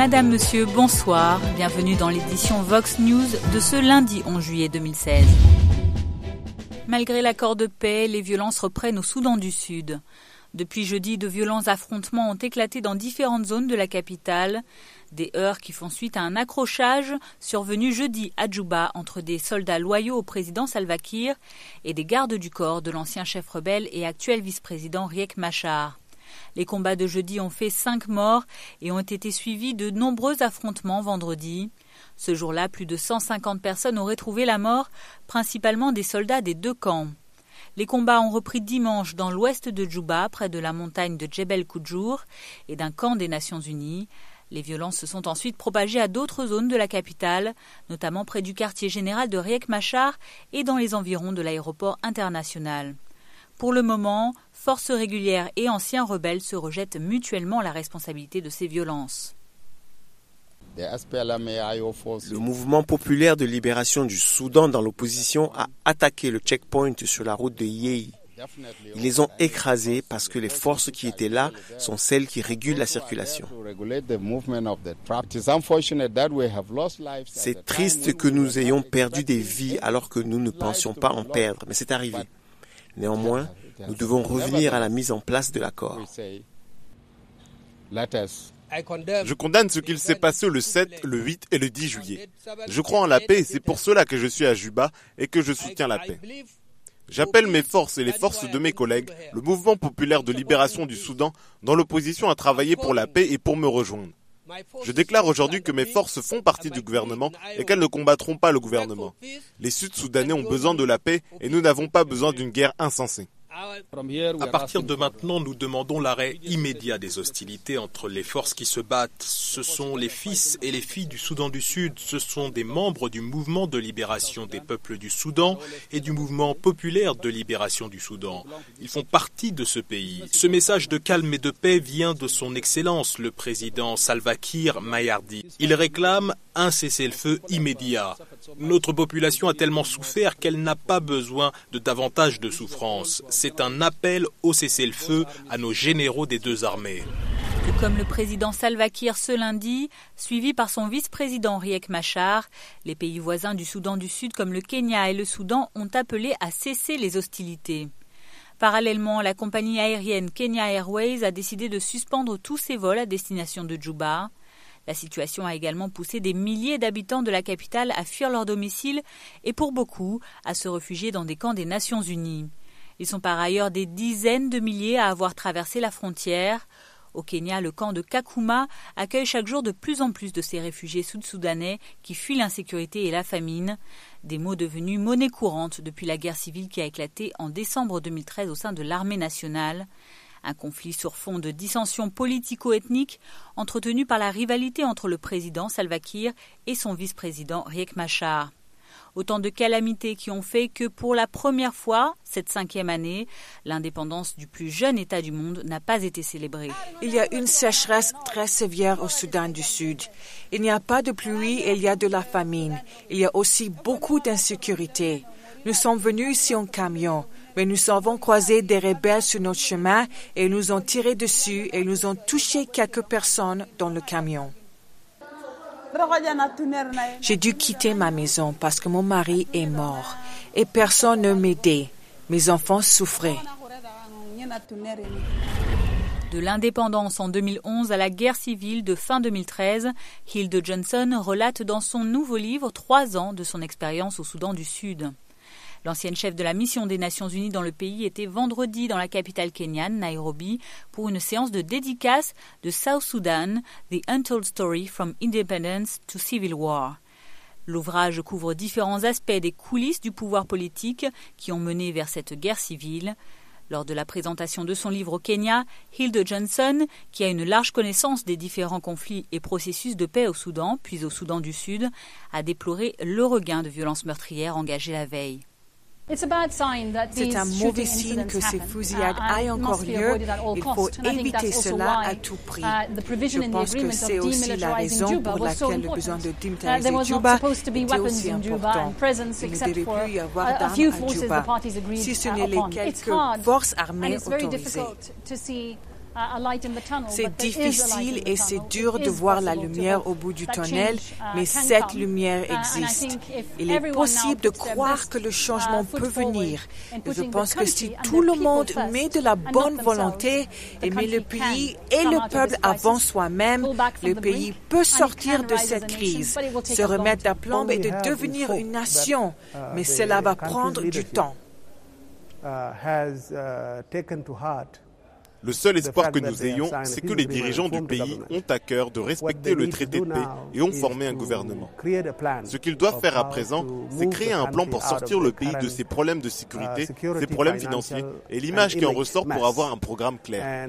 Madame, Monsieur, bonsoir. Bienvenue dans l'édition Vox News de ce lundi 11 juillet 2016. Malgré l'accord de paix, les violences reprennent au Soudan du Sud. Depuis jeudi, de violents affrontements ont éclaté dans différentes zones de la capitale. Des heurts qui font suite à un accrochage survenu jeudi à Djouba entre des soldats loyaux au président Salva Kiir et des gardes du corps de l'ancien chef rebelle et actuel vice-président Riek Machar. Les combats de jeudi ont fait 5 morts et ont été suivis de nombreux affrontements vendredi. Ce jour-là, plus de 150 personnes auraient trouvé la mort, principalement des soldats des deux camps. Les combats ont repris dimanche dans l'ouest de Djouba, près de la montagne de Djebel Koujour et d'un camp des Nations Unies. Les violences se sont ensuite propagées à d'autres zones de la capitale, notamment près du quartier général de Riek Machar et dans les environs de l'aéroport international. Pour le moment, forces régulières et anciens rebelles se rejettent mutuellement la responsabilité de ces violences. Le mouvement populaire de libération du Soudan dans l'opposition a attaqué le checkpoint sur la route de Yei. Ils les ont écrasés parce que les forces qui étaient là sont celles qui régulent la circulation. C'est triste que nous ayons perdu des vies alors que nous ne pensions pas en perdre, mais c'est arrivé. Néanmoins, nous devons revenir à la mise en place de l'accord. Je condamne ce qu'il s'est passé le 7, le 8 et le 10 juillet. Je crois en la paix et c'est pour cela que je suis à Djouba et que je soutiens la paix. J'appelle mes forces et les forces de mes collègues, le mouvement populaire de libération du Soudan, dans l'opposition à travailler pour la paix et pour me rejoindre. Je déclare aujourd'hui que mes forces font partie du gouvernement et qu'elles ne combattront pas le gouvernement. Les Sud-Soudanais ont besoin de la paix et nous n'avons pas besoin d'une guerre insensée. À partir de maintenant, nous demandons l'arrêt immédiat des hostilités entre les forces qui se battent. Ce sont les fils et les filles du Soudan du Sud. Ce sont des membres du mouvement de libération des peuples du Soudan et du mouvement populaire de libération du Soudan. Ils font partie de ce pays. Ce message de calme et de paix vient de son Excellence, le président Salva Kiir Mayardit. Il réclame un cessez-le-feu immédiat. Notre population a tellement souffert qu'elle n'a pas besoin de davantage de souffrance. C'est un appel au cessez-le-feu à nos généraux des deux armées. Tout comme le président Salva Kiir ce lundi, suivi par son vice-président Riek Machar, les pays voisins du Soudan du Sud comme le Kenya et le Soudan ont appelé à cesser les hostilités. Parallèlement, la compagnie aérienne Kenya Airways a décidé de suspendre tous ses vols à destination de Djouba. La situation a également poussé des milliers d'habitants de la capitale à fuir leur domicile et pour beaucoup à se réfugier dans des camps des Nations Unies. Ils sont par ailleurs des dizaines de milliers à avoir traversé la frontière. Au Kenya, le camp de Kakuma accueille chaque jour de plus en plus de ces réfugiés sud-soudanais qui fuient l'insécurité et la famine, des mots devenus monnaie courante depuis la guerre civile qui a éclaté en décembre 2013 au sein de l'armée nationale. Un conflit sur fond de dissensions politico-ethniques entretenu par la rivalité entre le président Salva Kiir et son vice-président Riek Machar. Autant de calamités qui ont fait que pour la première fois, cette 5e année, l'indépendance du plus jeune État du monde n'a pas été célébrée. Il y a une sécheresse très sévère au Soudan du Sud. Il n'y a pas de pluie et il y a de la famine. Il y a aussi beaucoup d'insécurité. Nous sommes venus ici en camion, mais nous avons croisé des rebelles sur notre chemin et ils nous ont tiré dessus et ils nous ont touché quelques personnes dans le camion. J'ai dû quitter ma maison parce que mon mari est mort et personne ne m'aidait. Mes enfants souffraient. De l'indépendance en 2011 à la guerre civile de fin 2013, Hilde Johnson relate dans son nouveau livre 3 ans de son expérience au Soudan du Sud. L'ancienne chef de la mission des Nations Unies dans le pays était vendredi dans la capitale kenyane, Nairobi, pour une séance de dédicace de South Sudan, The Untold Story from Independence to Civil War. L'ouvrage couvre différents aspects des coulisses du pouvoir politique qui ont mené vers cette guerre civile. Lors de la présentation de son livre au Kenya, Hilde Johnson, qui a une large connaissance des différents conflits et processus de paix au Soudan, puis au Soudan du Sud, a déploré le regain de violences meurtrières engagées la veille. C'est un mauvais signe que ces fusillades aient encore lieu. Il faut éviter cela à tout prix. Je pense que c'est aussi la raison pour laquelle le besoin de démilitariser Djouba était aussi important. Il ne devait plus y avoir d'armes à Djouba, si ce n'est les quelques forces armées autorisées. C'est difficile et c'est dur de voir la lumière au bout du tunnel, mais cette lumière existe. Il est possible de croire que le changement peut venir. Et je pense que si tout le monde met de la bonne volonté et met le pays et le peuple avant soi-même, le pays peut sortir de cette crise, se remettre d'aplomb et de devenir une nation. Mais cela va prendre du temps. Le seul espoir que nous ayons, c'est que les dirigeants du pays ont à cœur de respecter le traité de paix et ont formé un gouvernement. Ce qu'ils doivent faire à présent, c'est créer un plan pour sortir le pays de ses problèmes de sécurité, ses problèmes financiers et l'image qui en ressort pour avoir un programme clair.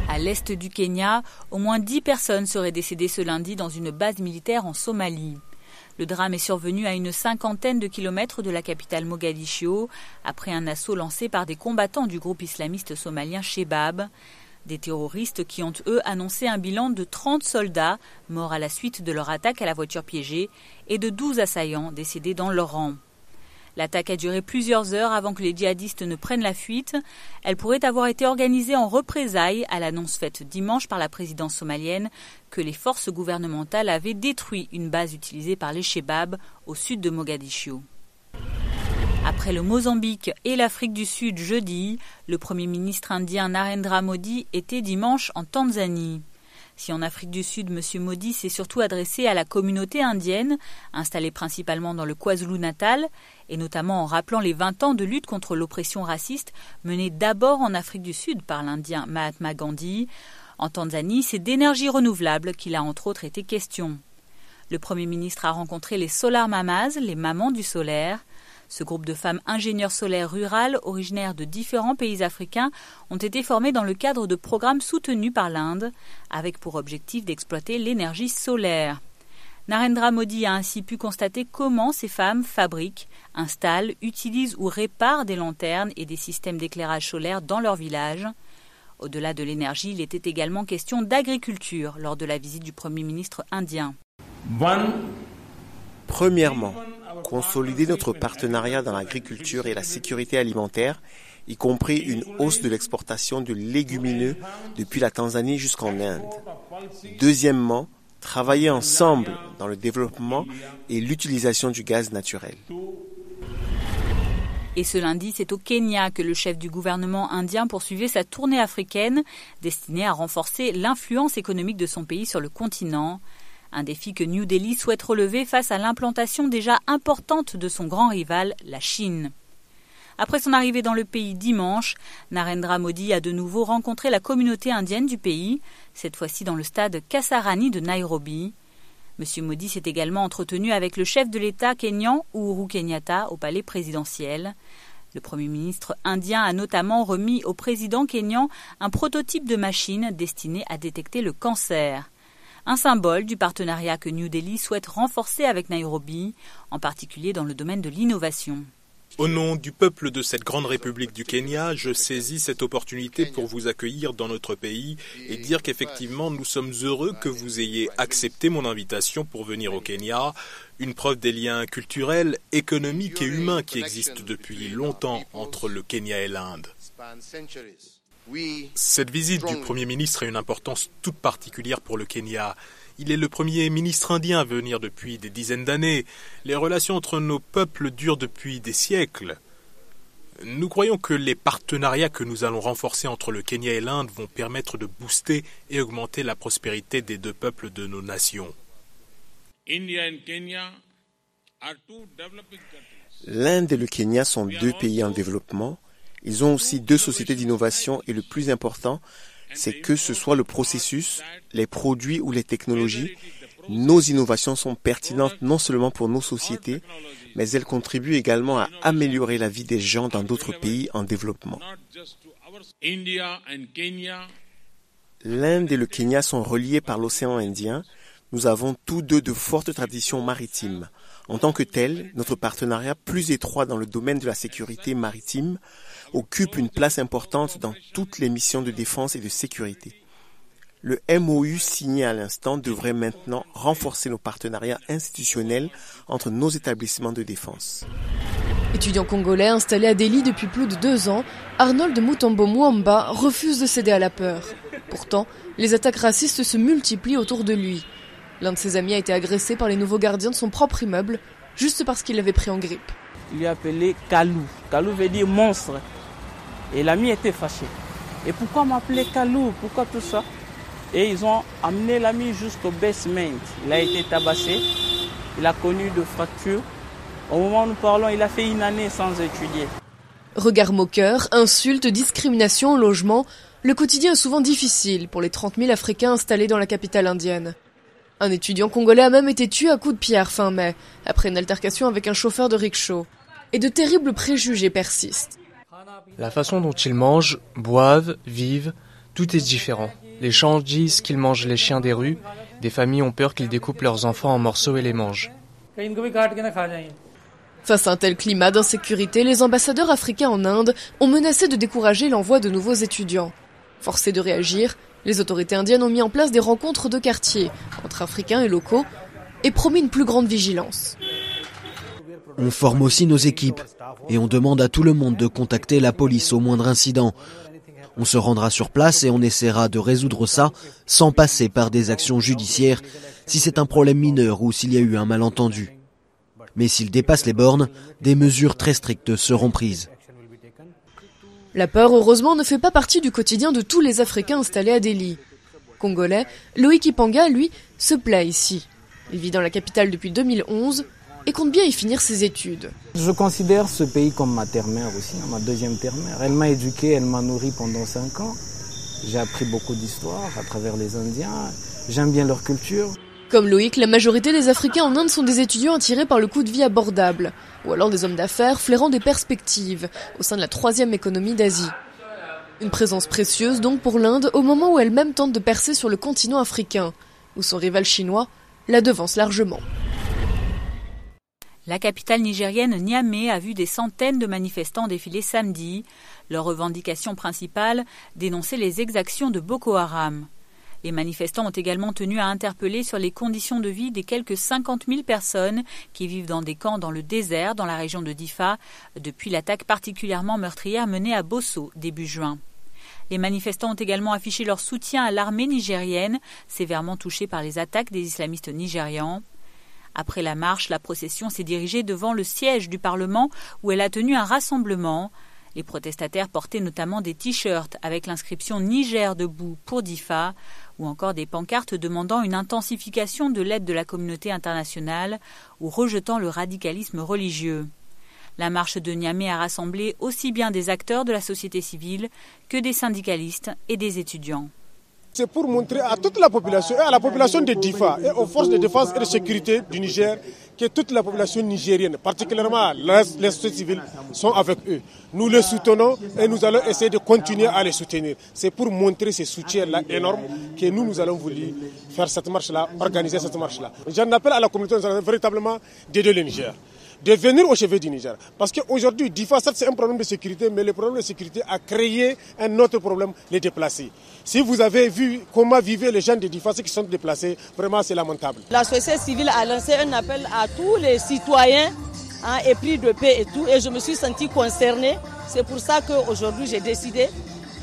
À l'est du Kenya, au moins 10 personnes seraient décédées ce lundi dans une base militaire en Somalie. Le drame est survenu à une 50aine de kilomètres de la capitale Mogadiscio, après un assaut lancé par des combattants du groupe islamiste somalien Shebab. Des terroristes qui ont, eux, annoncé un bilan de 30 soldats morts à la suite de leur attaque à la voiture piégée et de 12 assaillants décédés dans leur rang. L'attaque a duré plusieurs heures avant que les djihadistes ne prennent la fuite. Elle pourrait avoir été organisée en représailles à l'annonce faite dimanche par la présidence somalienne que les forces gouvernementales avaient détruit une base utilisée par les Shebab au sud de Mogadiscio. Après le Mozambique et l'Afrique du Sud jeudi, le Premier ministre indien Narendra Modi était dimanche en Tanzanie. Si en Afrique du Sud, M. Modi s'est surtout adressé à la communauté indienne, installée principalement dans le KwaZulu-Natal, et notamment en rappelant les 20 ans de lutte contre l'oppression raciste menée d'abord en Afrique du Sud par l'Indien Mahatma Gandhi. En Tanzanie, c'est d'énergie renouvelable qu'il a entre autres été question. Le Premier ministre a rencontré les Solar Mamas, les mamans du solaire. Ce groupe de femmes ingénieurs solaires rurales, originaires de différents pays africains, ont été formées dans le cadre de programmes soutenus par l'Inde, avec pour objectif d'exploiter l'énergie solaire. Narendra Modi a ainsi pu constater comment ces femmes fabriquent, installent, utilisent ou réparent des lanternes et des systèmes d'éclairage solaire dans leur village. Au-delà de l'énergie, il était également question d'agriculture lors de la visite du Premier ministre indien. Premièrement, consolider notre partenariat dans l'agriculture et la sécurité alimentaire, y compris une hausse de l'exportation de légumineux depuis la Tanzanie jusqu'en Inde. Deuxièmement, travailler ensemble dans le développement et l'utilisation du gaz naturel. Et ce lundi, c'est au Kenya que le chef du gouvernement indien poursuivait sa tournée africaine, destinée à renforcer l'influence économique de son pays sur le continent. Un défi que New Delhi souhaite relever face à l'implantation déjà importante de son grand rival, la Chine. Après son arrivée dans le pays dimanche, Narendra Modi a de nouveau rencontré la communauté indienne du pays, cette fois-ci dans le stade Kasarani de Nairobi. M. Modi s'est également entretenu avec le chef de l'État kényan, Uhuru Kenyatta, au palais présidentiel. Le Premier ministre indien a notamment remis au président kényan un prototype de machine destinée à détecter le cancer. Un symbole du partenariat que New Delhi souhaite renforcer avec Nairobi, en particulier dans le domaine de l'innovation. Au nom du peuple de cette grande république du Kenya, je saisis cette opportunité pour vous accueillir dans notre pays et dire qu'effectivement nous sommes heureux que vous ayez accepté mon invitation pour venir au Kenya, une preuve des liens culturels, économiques et humains qui existent depuis longtemps entre le Kenya et l'Inde. Cette visite du Premier ministre a une importance toute particulière pour le Kenya. Il est le premier ministre indien à venir depuis des dizaines d'années. Les relations entre nos peuples durent depuis des siècles. Nous croyons que les partenariats que nous allons renforcer entre le Kenya et l'Inde vont permettre de booster et augmenter la prospérité des deux peuples de nos nations. L'Inde et le Kenya sont deux pays en développement. Ils ont aussi deux sociétés d'innovation et le plus important, c'est que ce soit le processus, les produits ou les technologies, nos innovations sont pertinentes non seulement pour nos sociétés, mais elles contribuent également à améliorer la vie des gens dans d'autres pays en développement. L'Inde et le Kenya sont reliés par l'océan Indien. Nous avons tous deux de fortes traditions maritimes. En tant que tel, notre partenariat plus étroit dans le domaine de la sécurité maritime occupe une place importante dans toutes les missions de défense et de sécurité. Le MOU signé à l'instant devrait maintenant renforcer nos partenariats institutionnels entre nos établissements de défense. Étudiant congolais installé à Delhi depuis plus de 2 ans, Arnold Mutombo Mwamba refuse de céder à la peur. Pourtant, les attaques racistes se multiplient autour de lui. L'un de ses amis a été agressé par les nouveaux gardiens de son propre immeuble, juste parce qu'il l'avait pris en grippe. Il lui a appelé Kalou. Kalou veut dire monstre. Et l'ami était fâché. Et pourquoi m'appeler Kalou? Pourquoi tout ça? Et ils ont amené l'ami jusqu'au basement. Il a été tabassé. Il a connu de fractures. Au moment où nous parlons, il a fait 1 année sans étudier. Regards moqueurs, insultes, discrimination au logement, le quotidien est souvent difficile pour les 30 000 Africains installés dans la capitale indienne. Un étudiant congolais a même été tué à coups de pierre fin mai, après une altercation avec un chauffeur de rickshaw. Et de terribles préjugés persistent. La façon dont ils mangent, boivent, vivent, tout est différent. Les gens disent qu'ils mangent les chiens des rues, des familles ont peur qu'ils découpent leurs enfants en morceaux et les mangent. Face à un tel climat d'insécurité, les ambassadeurs africains en Inde ont menacé de décourager l'envoi de nouveaux étudiants. Forcés de réagir, les autorités indiennes ont mis en place des rencontres de quartier entre Africains et locaux et promis une plus grande vigilance. On forme aussi nos équipes et on demande à tout le monde de contacter la police au moindre incident. On se rendra sur place et on essaiera de résoudre ça sans passer par des actions judiciaires si c'est un problème mineur ou s'il y a eu un malentendu. Mais s'il dépasse les bornes, des mesures très strictes seront prises. La peur, heureusement, ne fait pas partie du quotidien de tous les Africains installés à Delhi. Congolais, Loïc Ipanga, lui, se plaît ici. Il vit dans la capitale depuis 2011 et compte bien y finir ses études. Je considère ce pays comme ma terre-mère aussi, ma deuxième terre-mère. Elle m'a éduqué, elle m'a nourri pendant 5 ans. J'ai appris beaucoup d'histoires à travers les Indiens. J'aime bien leur culture. Comme Loïc, la majorité des Africains en Inde sont des étudiants attirés par le coût de vie abordable, ou alors des hommes d'affaires flairant des perspectives au sein de la 3e économie d'Asie. Une présence précieuse donc pour l'Inde au moment où elle-même tente de percer sur le continent africain, où son rival chinois la devance largement. La capitale nigérienne Niamey a vu des centaines de manifestants défiler samedi. Leur revendication principale, dénoncer les exactions de Boko Haram. Les manifestants ont également tenu à interpeller sur les conditions de vie des quelques 50 000 personnes qui vivent dans des camps dans le désert, dans la région de Difa, depuis l'attaque particulièrement meurtrière menée à Bosso début juin. Les manifestants ont également affiché leur soutien à l'armée nigérienne, sévèrement touchée par les attaques des islamistes nigérians. Après la marche, la procession s'est dirigée devant le siège du Parlement où elle a tenu un rassemblement. Les protestataires portaient notamment des t-shirts avec l'inscription « Niger debout pour Difa » ou encore des pancartes demandant une intensification de l'aide de la communauté internationale ou rejetant le radicalisme religieux. La marche de Niamey a rassemblé aussi bien des acteurs de la société civile que des syndicalistes et des étudiants. C'est pour montrer à toute la population et à la population de Difa et aux forces de défense et de sécurité du Niger que toute la population nigérienne, particulièrement les sociétés civiles, sont avec eux. Nous les soutenons et nous allons essayer de continuer à les soutenir. C'est pour montrer ce soutien-là énorme que nous allons vouloir faire cette marche-là, organiser cette marche-là. J'en appelle à la communauté internationale véritablement d'aider le Niger, de venir au chevet du Niger. Parce qu'aujourd'hui, Difa, c'est un problème de sécurité, mais le problème de sécurité a créé un autre problème, les déplacés. Si vous avez vu comment vivaient les gens de Difa, ceux qui sont déplacés, vraiment c'est lamentable. La société civile a lancé un appel à tous les citoyens, épris de paix et tout, et je me suis sentie concernée. C'est pour ça qu'aujourd'hui j'ai décidé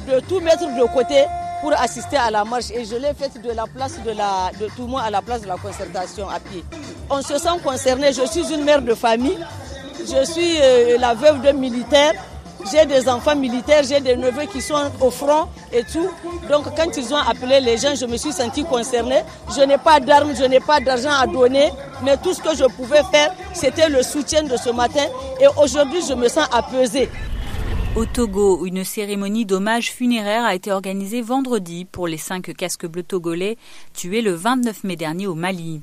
de tout mettre de côté pour assister à la marche, et je l'ai faite de la place de tout le monde à la place de la concertation à pied. On se sent concerné. Je suis une mère de famille, je suis la veuve d'un militaire, j'ai des enfants militaires, j'ai des neveux qui sont au front et tout. Donc quand ils ont appelé les gens, je me suis sentie concernée. Je n'ai pas d'armes, je n'ai pas d'argent à donner, mais tout ce que je pouvais faire, c'était le soutien de ce matin, et aujourd'hui je me sens apaisée. Au Togo, une cérémonie d'hommage funéraire a été organisée vendredi pour les 5 casques bleus togolais tués le 29 mai dernier au Mali.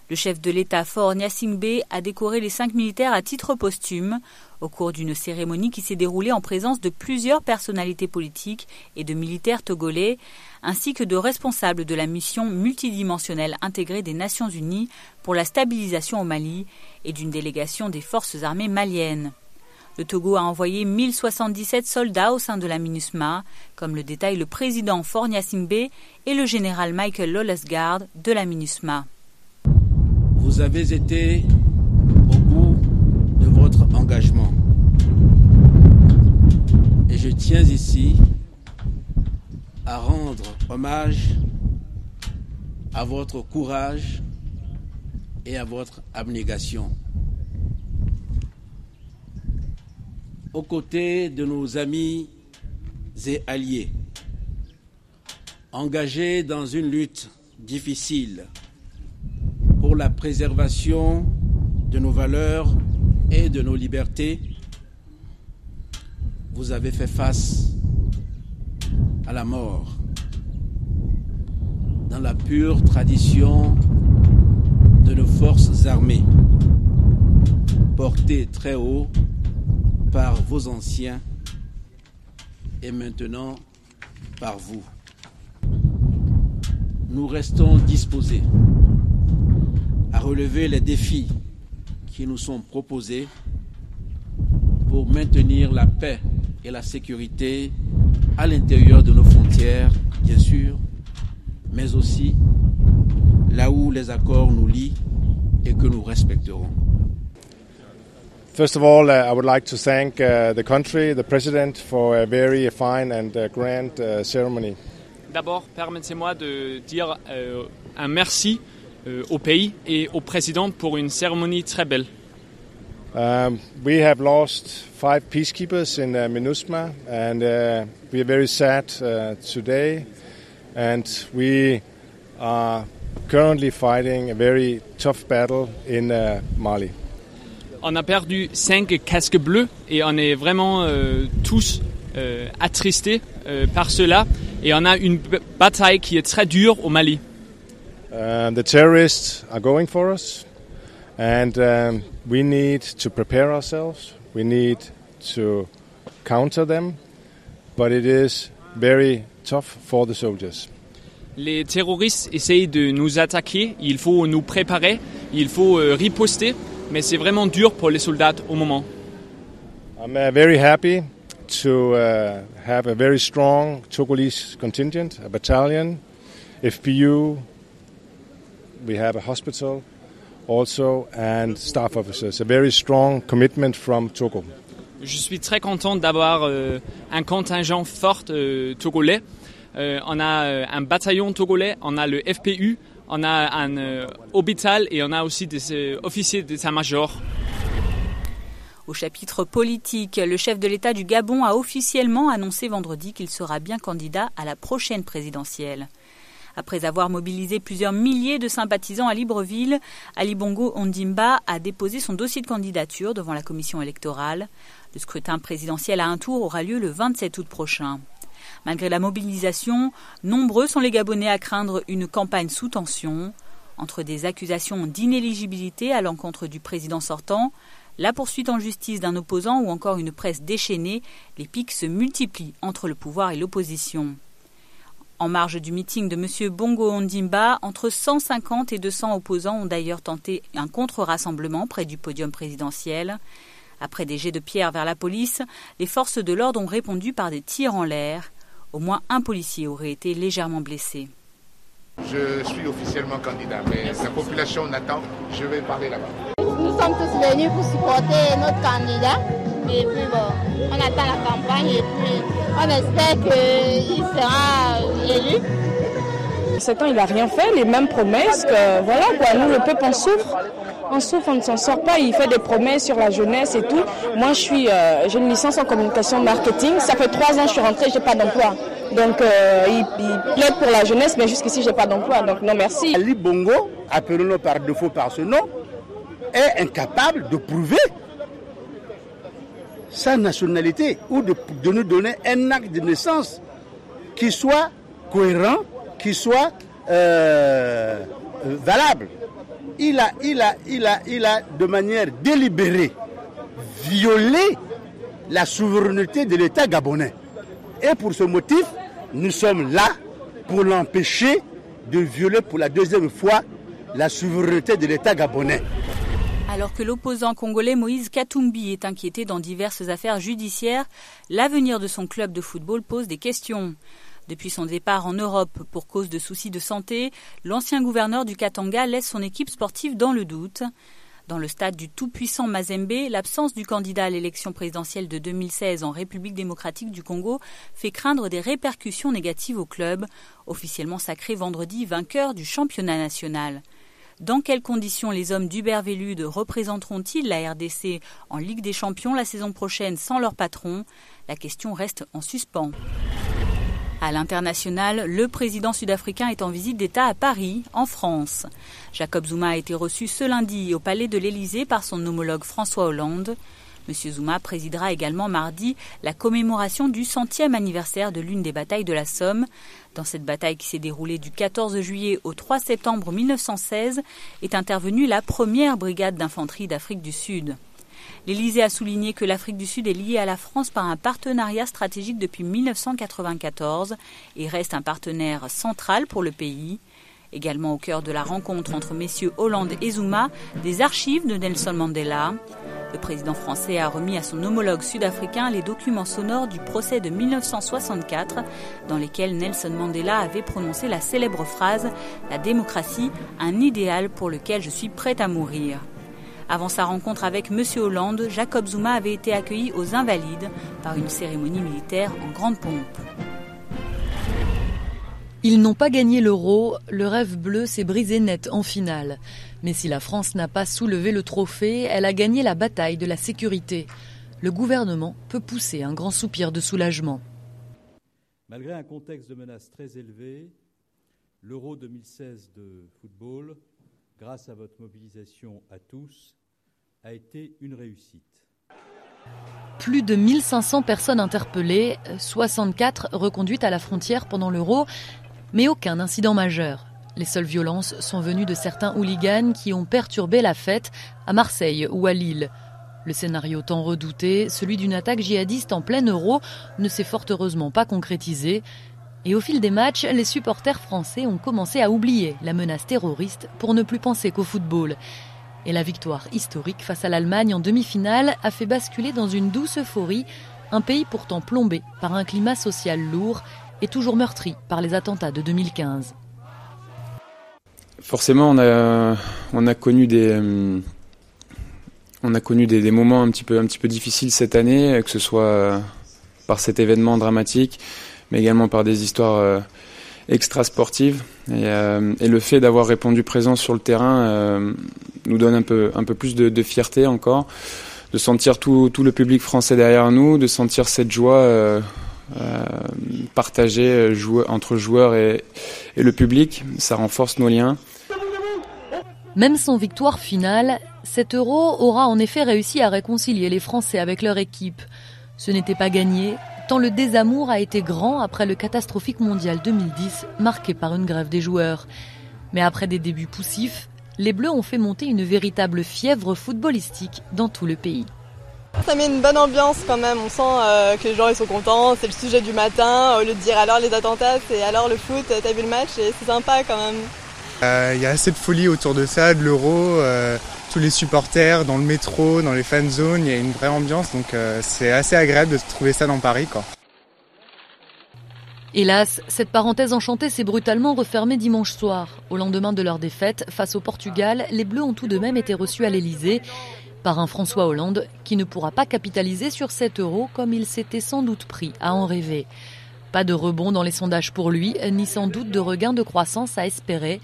Le chef de l'État Faure Gnassingbé a décoré les 5 militaires à titre posthume au cours d'une cérémonie qui s'est déroulée en présence de plusieurs personnalités politiques et de militaires togolais, ainsi que de responsables de la mission multidimensionnelle intégrée des Nations Unies pour la stabilisation au Mali et d'une délégation des forces armées maliennes. Le Togo a envoyé 1077 soldats au sein de la MINUSMA, comme le détaille le président Faure Gnassingbé et le général Michael Lolesgard de la MINUSMA. Vous avez été au bout de votre engagement. tiens ici à rendre hommage à votre courage et à votre abnégation. Aux côtés de nos amis et alliés, engagés dans une lutte difficile pour la préservation de nos valeurs et de nos libertés, vous avez fait face à la mort dans la pure tradition de nos forces armées, portées très haut par vos anciens et maintenant par vous. Nous restons disposés à relever les défis qui nous sont proposés pour maintenir la paix et la sécurité à l'intérieur de nos frontières, bien sûr, mais aussi là où les accords nous lient et que nous respecterons. First of all, I would like to thank the country, the president, for a very fine and grand ceremony. D'abord, permettez-moi de dire un merci au pays et au président pour une cérémonie très belle. We have lost 5 peacekeepers in MINUSMA, and we are very sad today. And we are currently fighting a very tough battle in Mali. On a perdu 5 casques bleus et on est vraiment tous attristés par cela. Et on a une bataille qui est très dure au Mali. The terrorists are going for us, and we need to prepare ourselves. We need to counter them, but it is very tough for the soldiers. Les terroristes essayent de nous attaquer. Il faut nous préparer, il faut riposter. Mais c'est vraiment dur pour les soldats au moment. I'm very happy to have a very strong Togolese contingent, a battalion, FPU. We have a hospital also and staff officers. A very strong commitment from Togo. Je suis très content d'avoir un contingent fort togolais. On a un bataillon togolais, on a le FPU. On a un hôpital et on a aussi des officiers d'état-major. Au chapitre politique, le chef de l'État du Gabon a officiellement annoncé vendredi qu'il sera bien candidat à la prochaine présidentielle. Après avoir mobilisé plusieurs milliers de sympathisants à Libreville, Ali Bongo Ondimba a déposé son dossier de candidature devant la commission électorale. Le scrutin présidentiel à un tour aura lieu le 27 août prochain. Malgré la mobilisation, nombreux sont les Gabonais à craindre une campagne sous tension. Entre des accusations d'inéligibilité à l'encontre du président sortant, la poursuite en justice d'un opposant ou encore une presse déchaînée, les piques se multiplient entre le pouvoir et l'opposition. En marge du meeting de M. Bongo Ondimba, entre 150 et 200 opposants ont d'ailleurs tenté un contre-rassemblement près du podium présidentiel. Après des jets de pierre vers la police, les forces de l'ordre ont répondu par des tirs en l'air. Au moins un policier aurait été légèrement blessé. Je suis officiellement candidat, mais la population attend, je vais parler là-bas. Nous sommes tous venus pour supporter notre candidat. Et puis bon, on attend la campagne et puis on espère qu'il sera élu. 7 ans, il n'a rien fait, les mêmes promesses que voilà quoi, nous le peuple on souffre, on ne s'en sort pas, il fait des promesses sur la jeunesse et tout. Moi j'ai une licence en communication marketing, ça fait 3 ans que je suis rentrée, j'ai pas d'emploi. Donc il plaide pour la jeunesse, mais jusqu'ici j'ai pas d'emploi, donc non merci. Ali Bongo, appelons-le par défaut par ce nom, est incapable de prouver sa nationalité ou de nous donner un acte de naissance qui soit cohérent, qui soit valable. Il a de manière délibérée violé la souveraineté de l'État gabonais. Et pour ce motif, nous sommes là pour l'empêcher de violer pour la 2e fois la souveraineté de l'État gabonais. Alors que l'opposant congolais Moïse Katumbi est inquiété dans diverses affaires judiciaires, l'avenir de son club de football pose des questions. Depuis son départ en Europe pour cause de soucis de santé, l'ancien gouverneur du Katanga laisse son équipe sportive dans le doute. Dans le stade du tout-puissant Mazembe, l'absence du candidat à l'élection présidentielle de 2016 en République démocratique du Congo fait craindre des répercussions négatives au club, officiellement sacré vendredi vainqueur du championnat national. Dans quelles conditions les hommes d'Hubert Velud représenteront-ils la RDC en Ligue des Champions la saison prochaine sans leur patron ? La question reste en suspens. À l'international, le président sud-africain est en visite d'État à Paris, en France. Jacob Zuma a été reçu ce lundi au palais de l'Élysée par son homologue François Hollande. M. Zuma présidera également mardi la commémoration du 100e anniversaire de l'une des batailles de la Somme. Dans cette bataille qui s'est déroulée du 14 juillet au 3 septembre 1916, est intervenue la première brigade d'infanterie d'Afrique du Sud. L'Élysée a souligné que l'Afrique du Sud est liée à la France par un partenariat stratégique depuis 1994 et reste un partenaire central pour le pays. Également au cœur de la rencontre entre messieurs Hollande et Zuma, des archives de Nelson Mandela. Le président français a remis à son homologue sud-africain les documents sonores du procès de 1964 dans lesquels Nelson Mandela avait prononcé la célèbre phrase « La démocratie, un idéal pour lequel je suis prêt à mourir ». Avant sa rencontre avec M. Hollande, Jacob Zuma avait été accueilli aux Invalides par une cérémonie militaire en grande pompe. Ils n'ont pas gagné l'Euro, le rêve bleu s'est brisé net en finale. Mais si la France n'a pas soulevé le trophée, elle a gagné la bataille de la sécurité. Le gouvernement peut pousser un grand soupir de soulagement. Malgré un contexte de menace très élevé, l'Euro 2016 de football, grâce à votre mobilisation à tous, a été une réussite. Plus de 1500 personnes interpellées, 64 reconduites à la frontière pendant l'Euro, mais aucun incident majeur. Les seules violences sont venues de certains hooligans qui ont perturbé la fête à Marseille ou à Lille. Le scénario tant redouté, celui d'une attaque djihadiste en plein Euro, ne s'est fort heureusement pas concrétisé. Et au fil des matchs, les supporters français ont commencé à oublier la menace terroriste pour ne plus penser qu'au football. Et la victoire historique face à l'Allemagne en demi-finale a fait basculer dans une douce euphorie un pays pourtant plombé par un climat social lourd et toujours meurtri par les attentats de 2015. Forcément, on a connu des moments un petit peu difficiles cette année, que ce soit par cet événement dramatique, mais également par des histoires extra-sportives. Et le fait d'avoir répondu présent sur le terrain nous donne un peu plus de fierté encore, de sentir tout le public français derrière nous, de sentir cette joie partagée entre joueurs et le public. Ça renforce nos liens. Même sans victoire finale, cet Euro aura en effet réussi à réconcilier les Français avec leur équipe. Ce n'était pas gagné, tant le désamour a été grand après le catastrophique mondial 2010, marqué par une grève des joueurs. Mais après des débuts poussifs, les Bleus ont fait monter une véritable fièvre footballistique dans tout le pays. Ça met une bonne ambiance quand même, on sent que les gens ils sont contents, c'est le sujet du matin, au lieu de dire alors les attentats, c'est alors le foot, t'as vu le match et c'est sympa quand même. Il y a assez de folie autour de ça, de l'Euro, tous les supporters dans le métro, dans les fan zones, il y a une vraie ambiance, donc c'est assez agréable de trouver ça dans Paris, quoi. Hélas, cette parenthèse enchantée s'est brutalement refermée dimanche soir. Au lendemain de leur défaite, face au Portugal, les Bleus ont tout de même été reçus à l'Élysée par un François Hollande qui ne pourra pas capitaliser sur cet Euro comme il s'était sans doute pris à en rêver. Pas de rebond dans les sondages pour lui, ni sans doute de regain de croissance à espérer,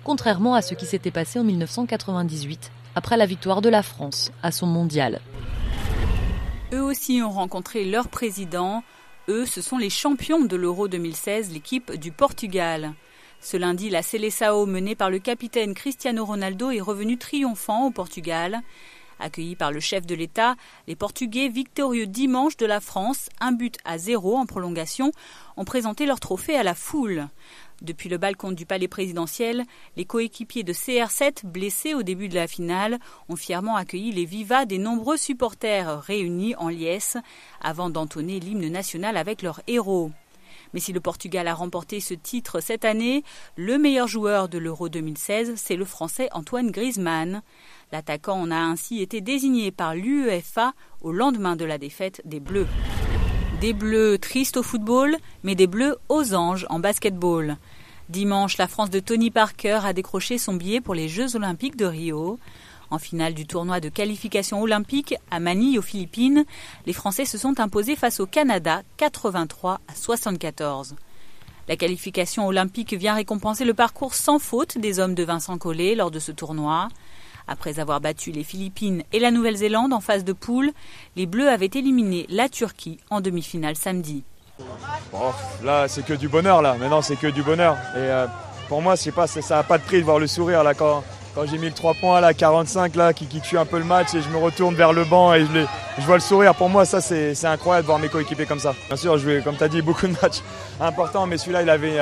contrairement à ce qui s'était passé en 1998, après la victoire de la France à son mondial. Eux aussi ont rencontré leur président. Eux, ce sont les champions de l'Euro 2016, l'équipe du Portugal. Ce lundi, la Seleção, menée par le capitaine Cristiano Ronaldo, est revenue triomphant au Portugal. Accueillis par le chef de l'État, les Portugais, victorieux dimanche de la France, 1-0 en prolongation, ont présenté leur trophée à la foule. Depuis le balcon du palais présidentiel, les coéquipiers de CR7, blessés au début de la finale, ont fièrement accueilli les vivas des nombreux supporters réunis en liesse avant d'entonner l'hymne national avec leurs héros. Mais si le Portugal a remporté ce titre cette année, le meilleur joueur de l'Euro 2016, c'est le Français Antoine Griezmann. L'attaquant en a ainsi été désigné par l'UEFA au lendemain de la défaite des Bleus. Des Bleus tristes au football, mais des Bleus aux anges en basketball. Dimanche, la France de Tony Parker a décroché son billet pour les Jeux Olympiques de Rio. En finale du tournoi de qualification olympique à Manille aux Philippines, les Français se sont imposés face au Canada 83-74. La qualification olympique vient récompenser le parcours sans faute des hommes de Vincent Collet lors de ce tournoi. Après avoir battu les Philippines et la Nouvelle-Zélande en phase de poule, les Bleus avaient éliminé la Turquie en demi-finale samedi. Bon, là, c'est que du bonheur, là. Maintenant, c'est que du bonheur. Et pour moi, je sais pas, ça n'a pas de prix de voir le sourire, là, quand j'ai mis le 3 points, là, 45, là, qui tue un peu le match, et je me retourne vers le banc et je vois le sourire. Pour moi, ça, c'est incroyable de voir mes coéquipiers comme ça. Bien sûr, je joué, comme tu as dit, beaucoup de matchs importants, mais celui-là, il avait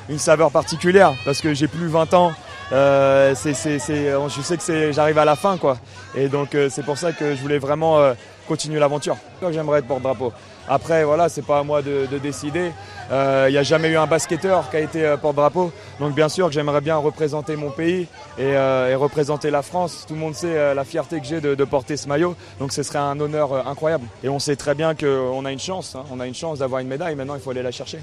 une saveur particulière, parce que j'ai plus 20 ans. Je sais que j'arrive à la fin, quoi. Et donc, c'est pour ça que je voulais vraiment continuer l'aventure. J'aimerais être porte-drapeau. Après, voilà, c'est pas à moi de décider. Il n'y a jamais eu un basketteur qui a été porte-drapeau. Donc, bien sûr que j'aimerais bien représenter mon pays et représenter la France. Tout le monde sait la fierté que j'ai de porter ce maillot. Donc, ce serait un honneur incroyable. Et on sait très bien qu'on a une chance. Hein. On a une chance d'avoir une médaille. Maintenant, il faut aller la chercher.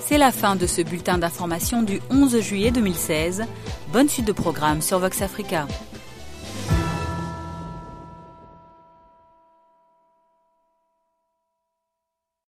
C'est la fin de ce bulletin d'information du 11 juillet 2016. Bonne suite de programme sur Vox Africa.